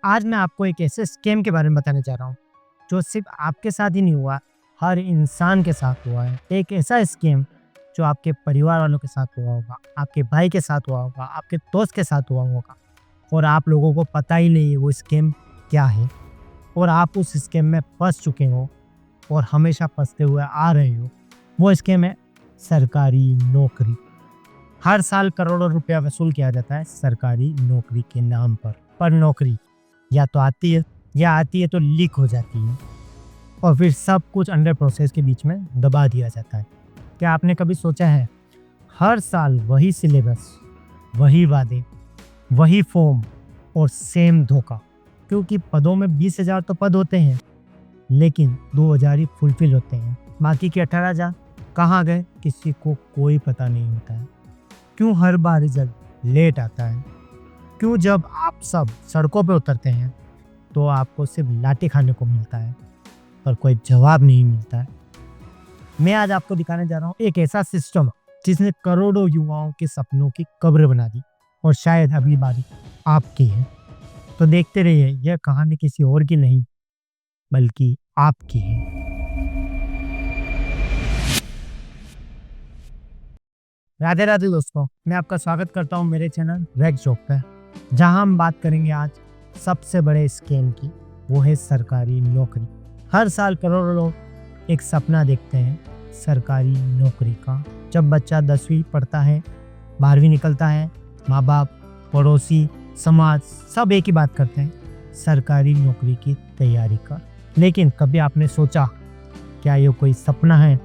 आज मैं आपको एक ऐसे स्कैम के बारे में बताने जा रहा हूँ, जो सिर्फ आपके साथ ही नहीं हुआ, हर इंसान के साथ हुआ है। एक ऐसा स्कैम जो आपके परिवार वालों के साथ हुआ होगा, आपके भाई के साथ हुआ होगा, आपके दोस्त के साथ हुआ होगा और आप लोगों को पता ही नहीं है वो स्कैम क्या है और आप उस स्कैम में फँस चुके हो और हमेशा फँसते हुए आ रहे हो। वो स्कैम है सरकारी नौकरी। हर साल करोड़ों रुपया वसूल किया जाता है सरकारी नौकरी के नाम पर नौकरी या तो आती है या आती है तो लीक हो जाती है और फिर सब कुछ अंडर प्रोसेस के बीच में दबा दिया जाता है। क्या आपने कभी सोचा है, हर साल वही सिलेबस, वही वादे, वही फॉर्म और सेम धोखा? क्योंकि पदों में 20,000 तो पद होते हैं, लेकिन 2,000 ही फुलफिल होते हैं। बाकी के 18,000 कहाँ गए, किसी को कोई पता नहीं होता है। क्यों हर बार रिजल्ट लेट आता है? क्यों जब आप सब सड़कों पे उतरते हैं तो आपको सिर्फ लाठी खाने को मिलता है पर कोई जवाब नहीं मिलता है? मैं आज आपको दिखाने जा रहा हूँ एक ऐसा सिस्टम जिसने करोड़ों युवाओं के सपनों की कब्र बना दी और शायद अगली बारी आपकी है। तो देखते रहिए, यह कहानी किसी और की नहीं बल्कि आपकी है। राधे राधे दोस्तों, मैं आपका स्वागत करता हूं मेरे चैनल रैक्स जॉब पे, जहां हम बात करेंगे आज सबसे बड़े स्कैम की। वो है सरकारी नौकरी। हर साल करोड़ों लोग एक सपना देखते हैं सरकारी नौकरी का। जब बच्चा 10वीं पढ़ता है, 12वीं निकलता है, माँ बाप, पड़ोसी, समाज सब एक ही बात करते हैं, सरकारी नौकरी की तैयारी कर। लेकिन कभी आपने सोचा क्या ये कोई सपना है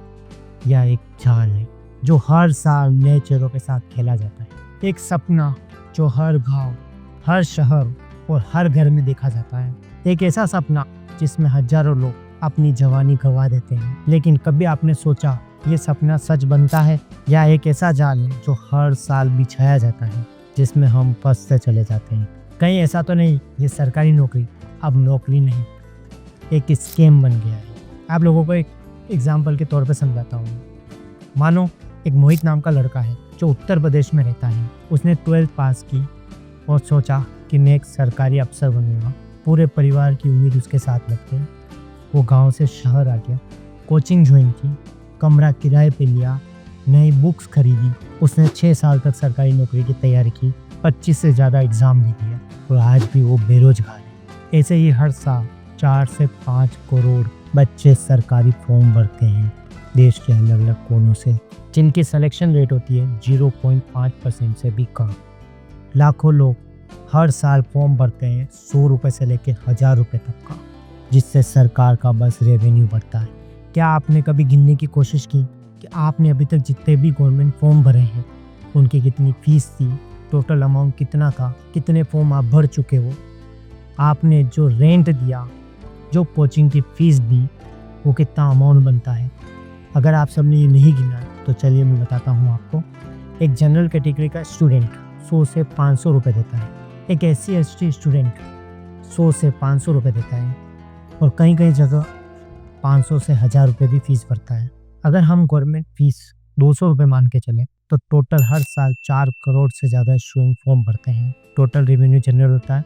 या एक जाल है जो हर साल नए चेहरों के साथ खेला जाता है? एक सपना जो हर गांव, हर शहर और हर घर में देखा जाता है। एक ऐसा सपना जिसमें हजारों लोग अपनी जवानी गंवा देते हैं। लेकिन कभी आपने सोचा ये सपना सच बनता है या एक ऐसा जाल है जो हर साल बिछाया जाता है, जिसमें हम फंसते चले जाते हैं? कहीं ऐसा तो नहीं ये सरकारी नौकरी अब नौकरी नहीं, एक स्कैम बन गया है? आप लोगों को एक एग्जाम्पल के तौर पर समझाता हूँ। मानो एक मोहित नाम का लड़का है जो उत्तर प्रदेश में रहता है। उसने 12th पास की और सोचा कि मैं एक सरकारी अफसर बनूंगा। पूरे परिवार की उम्मीद उसके साथ लग गई। वो गांव से शहर आ गया, कोचिंग ज्वाइन की, कमरा किराए पे लिया, नई बुक्स खरीदी। उसने 6 साल तक सरकारी नौकरी की तैयारी की, 25 से ज़्यादा एग्ज़ाम भी दिया और आज भी वो बेरोजगार है। ऐसे ही हर साल 4 से 5 करोड़ बच्चे सरकारी फॉर्म भरते हैं देश के अलग अलग कोनों से, जिनकी सिलेक्शन रेट होती है 0.5% से भी कम। लाखों लोग हर साल फॉर्म भरते हैं 100 रुपये से लेकर 1,000 रुपये तक का, जिससे सरकार का बस रेवेन्यू बढ़ता है। क्या आपने कभी गिनने की कोशिश की कि आपने अभी तक जितने भी गवर्नमेंट फॉर्म भरे हैं उनकी कितनी फीस थी, टोटल अमाउंट कितना था, कितने फॉर्म आप भर चुके हो, आपने जो रेंट दिया, जो कोचिंग की फीस दी, वो कितना अमाउंट बनता है? अगर आप सब ने ये नहीं गिना तो चलिए मैं बताता हूँ आपको। एक जनरल कैटेगरी का स्टूडेंट 100 से 500 रुपये देता है। एक SC ST स्टूडेंट 100 से 500 रुपये देता है और कहीं कहीं जगह 500 से 1,000 रुपये भी फीस भरता है। अगर हम गवर्नमेंट फीस 200 रुपये मान के चलें तो टोटल हर साल 4 करोड़ से ज़्यादा स्टूडेंट फॉर्म भरते हैं। टोटल रेवेन्यू जनरेट होता है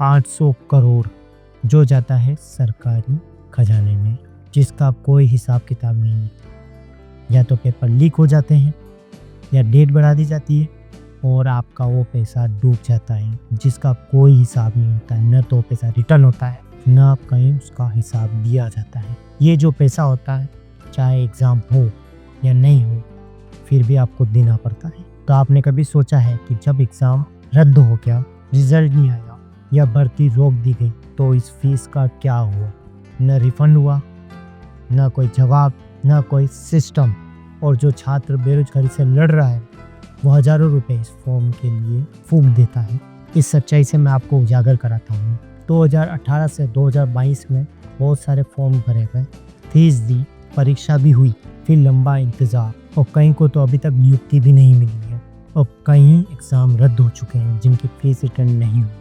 800 करोड़, जो जाता है सरकारी खजाने में, जिसका कोई हिसाब किताब नहीं है। या तो पेपर लीक हो जाते हैं या डेट बढ़ा दी जाती है और आपका वो पैसा डूब जाता है, जिसका कोई हिसाब नहीं होता है। न तो पैसा रिटर्न होता है, न कहीं उसका हिसाब दिया जाता है। ये जो पैसा होता है, चाहे एग्ज़ाम हो या नहीं हो, फिर भी आपको देना पड़ता है। तो आपने कभी सोचा है कि जब एग्ज़ाम रद्द हो गया, रिजल्ट नहीं आया या भर्ती रोक दी गई तो इस फीस का क्या हुआ? न रिफंड हुआ, न कोई जवाब, न कोई सिस्टम। और जो छात्र बेरोजगारी से लड़ रहा है वो हज़ारों रुपए इस फॉर्म के लिए फूंक देता है। इस सच्चाई से मैं आपको उजागर कराता हूँ। 2018 से 2022 में बहुत सारे फॉर्म भरे गए, फीस दी, परीक्षा भी हुई, फिर लंबा इंतज़ार और कहीं को तो अभी तक नियुक्ति भी नहीं मिली है और कहीं एग्ज़ाम रद्द हो चुके हैं जिनकी फीस रिटर्न नहीं हुई।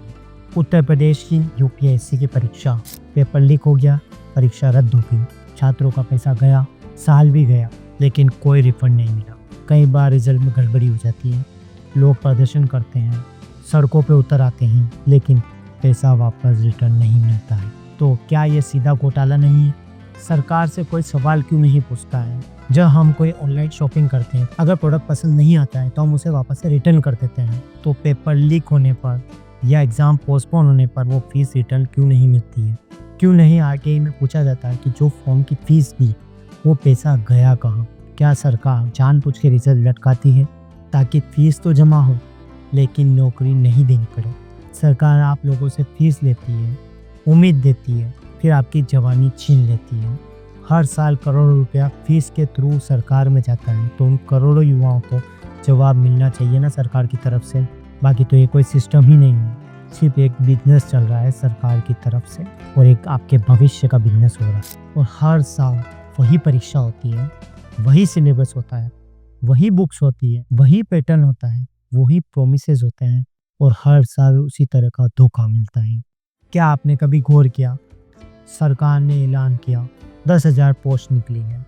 उत्तर प्रदेश की UPSC की परीक्षा, पेपर लीक हो गया, परीक्षा रद्द हो गई, छात्रों का पैसा गया, साल भी गया, लेकिन कोई रिफंड नहीं मिला। कई बार रिजल्ट में गड़बड़ी हो जाती है, लोग प्रदर्शन करते हैं, सड़कों पे उतर आते हैं, लेकिन पैसा वापस रिटर्न नहीं मिलता है। तो क्या ये सीधा घोटाला नहीं है? सरकार से कोई सवाल क्यों नहीं पूछता है? जब हम कोई ऑनलाइन शॉपिंग करते हैं, अगर प्रोडक्ट पसंद नहीं आता है तो हम उसे वापस से रिटर्न कर देते हैं। तो पेपर लीक होने पर या एग्ज़ाम पोस्टपोन होने पर वो फीस रिटर्न क्यों नहीं मिलती है? क्यों नहीं आरटीआई में पूछा जाता है कि जो फॉर्म की फ़ीस दी वो पैसा गया कहाँ? क्या सरकार जानबूझ के रिजल्ट लटकाती है ताकि फ़ीस तो जमा हो लेकिन नौकरी नहीं देनी पड़े? सरकार आप लोगों से फीस लेती है, उम्मीद देती है, फिर आपकी जवानी छीन लेती है। हर साल करोड़ों रुपया फीस के थ्रू सरकार में जाता है, तो उन करोड़ों युवाओं को जवाब मिलना चाहिए ना सरकार की तरफ से। बाकी तो ये कोई सिस्टम ही नहीं है, सिर्फ एक बिजनेस चल रहा है सरकार की तरफ से और एक आपके भविष्य का बिजनेस हो रहा है। और हर साल वही परीक्षा होती है, वही सिलेबस होता है, वही बुक्स होती है, वही पैटर्न होता है, वही प्रोमिसेस होते हैं और हर साल उसी तरह का धोखा मिलता है। क्या आपने कभी गौर किया? सरकार ने ऐलान किया 10,000 पोस्ट निकली है,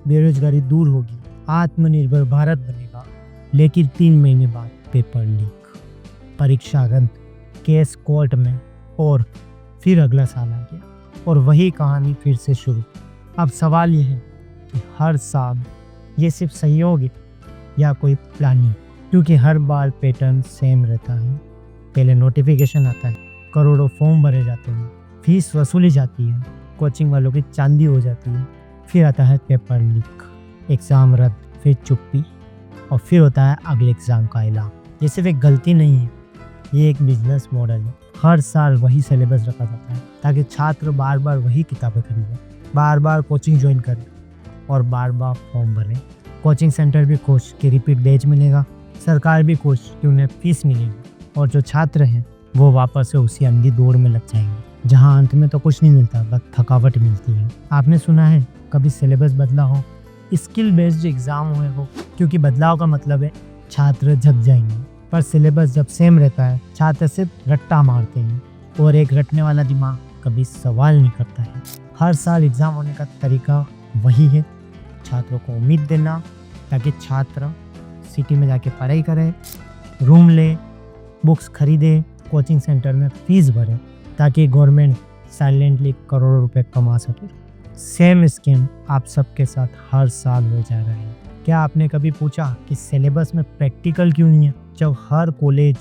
बेरोजगारी दूर होगी, आत्मनिर्भर भारत बनेगा, लेकिन 3 महीने बाद पेपर लीक, परीक्षा रद्द, केस कोर्ट में और फिर अगला साल आ गया और वही कहानी फिर से शुरू। अब सवाल ये है कि हर साल ये सिर्फ सहयोग है या कोई प्लानिंग? क्योंकि हर बार पैटर्न सेम रहता है। पहले नोटिफिकेशन आता है, करोड़ों फॉर्म भरे जाते हैं, फीस वसूली जाती है, कोचिंग वालों की चांदी हो जाती है, फिर आता है पेपर लीक, एग्ज़ाम रद्द, फिर चुप्पी और फिर होता है अगले एग्ज़ाम का ऐलान। ये सिर्फ एक गलती नहीं है, ये एक बिजनेस मॉडल है। हर साल वही सिलेबस रखा जाता है ताकि छात्र बार बार वही किताबें खरीदें, बार बार कोचिंग ज्वाइन करें और बार बार फॉर्म भरें। कोचिंग सेंटर भी खुश कि रिपीट बैच मिलेगा, सरकार भी खुश कि उन्हें फीस मिलेगी और जो छात्र हैं वो वापस से उसी अंधी दौड़ में लग जाएंगे जहां अंत में तो कुछ नहीं मिलता, बस थकावट मिलती है। आपने सुना है कभी सिलेबस बदला हो, स्किल बेस्ड एग्ज़ाम हुए हो? क्योंकि बदलाव का मतलब है छात्र जग जाएंगे, पर सिलेबस जब सेम रहता है छात्र सिर्फ रट्टा मारते हैं और एक रटने वाला दिमाग कभी सवाल नहीं करता है। हर साल एग्ज़ाम होने का तरीका वही है, छात्रों को उम्मीद देना ताकि छात्र सिटी में जाके पढ़ाई करें, रूम ले, बुक्स खरीदे, कोचिंग सेंटर में फीस भरे ताकि गवर्नमेंट साइलेंटली करोड़ों रुपए कमा सके। सेम स्कीम आप सबके साथ हर साल हो जा रहा है। क्या आपने कभी पूछा कि सिलेबस में प्रैक्टिकल क्यों नहीं है? जब हर कॉलेज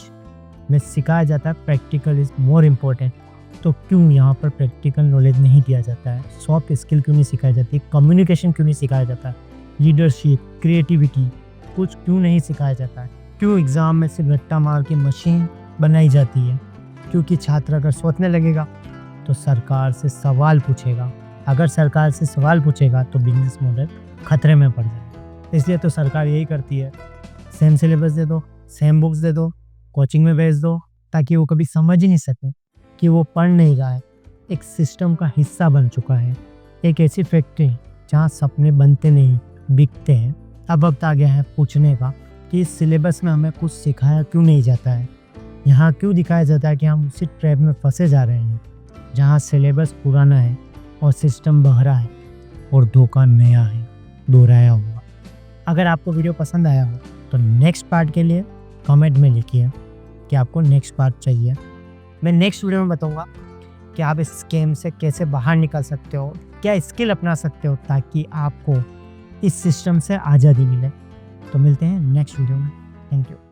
में सिखाया जाता है प्रैक्टिकल इज़ मोर इम्पोर्टेंट, तो क्यों यहाँ पर प्रैक्टिकल नॉलेज नहीं दिया जाता है? सॉफ्ट स्किल क्यों नहीं सिखाई जाती? कम्युनिकेशन क्यों नहीं सिखाया जाता? लीडरशिप, क्रिएटिविटी कुछ क्यों नहीं सिखाया जाता है? क्यों एग्ज़ाम में सिर्फ रट्टा मार की मशीन बनाई जाती है? क्योंकि छात्र अगर सोचने लगेगा तो सरकार से सवाल पूछेगा, अगर सरकार से सवाल पूछेगा तो बिजनेस मॉडल खतरे में पड़ जाएगा। इसलिए तो सरकार यही करती है, सेम सिलेबस दे दो, सेम बुक्स दे दो, कोचिंग में भेज दो ताकि वो कभी समझ ही नहीं सके कि वो पढ़ नहीं रहा है। एक सिस्टम का हिस्सा बन चुका है, एक ऐसी फैक्ट्री जहाँ सपने बनते नहीं बिकते हैं। अब वक्त आ गया है पूछने का कि इस सिलेबस में हमें कुछ सिखाया क्यों नहीं जाता है? यहाँ क्यों दिखाया जाता है कि हम उसी ट्रैप में फंसे जा रहे हैं जहाँ सिलेबस पुराना है और सिस्टम बहरा है और धोखा नया है, दोहराया हुआ। अगर आपको वीडियो पसंद आया हो तो नेक्स्ट पार्ट के लिए कमेंट में लिखिए कि आपको नेक्स्ट पार्ट चाहिए। मैं नेक्स्ट वीडियो में बताऊंगा कि आप इस स्कैम से कैसे बाहर निकल सकते हो, क्या स्किल अपना सकते हो ताकि आपको इस सिस्टम से आज़ादी मिले। तो मिलते हैं नेक्स्ट वीडियो में। Thank you.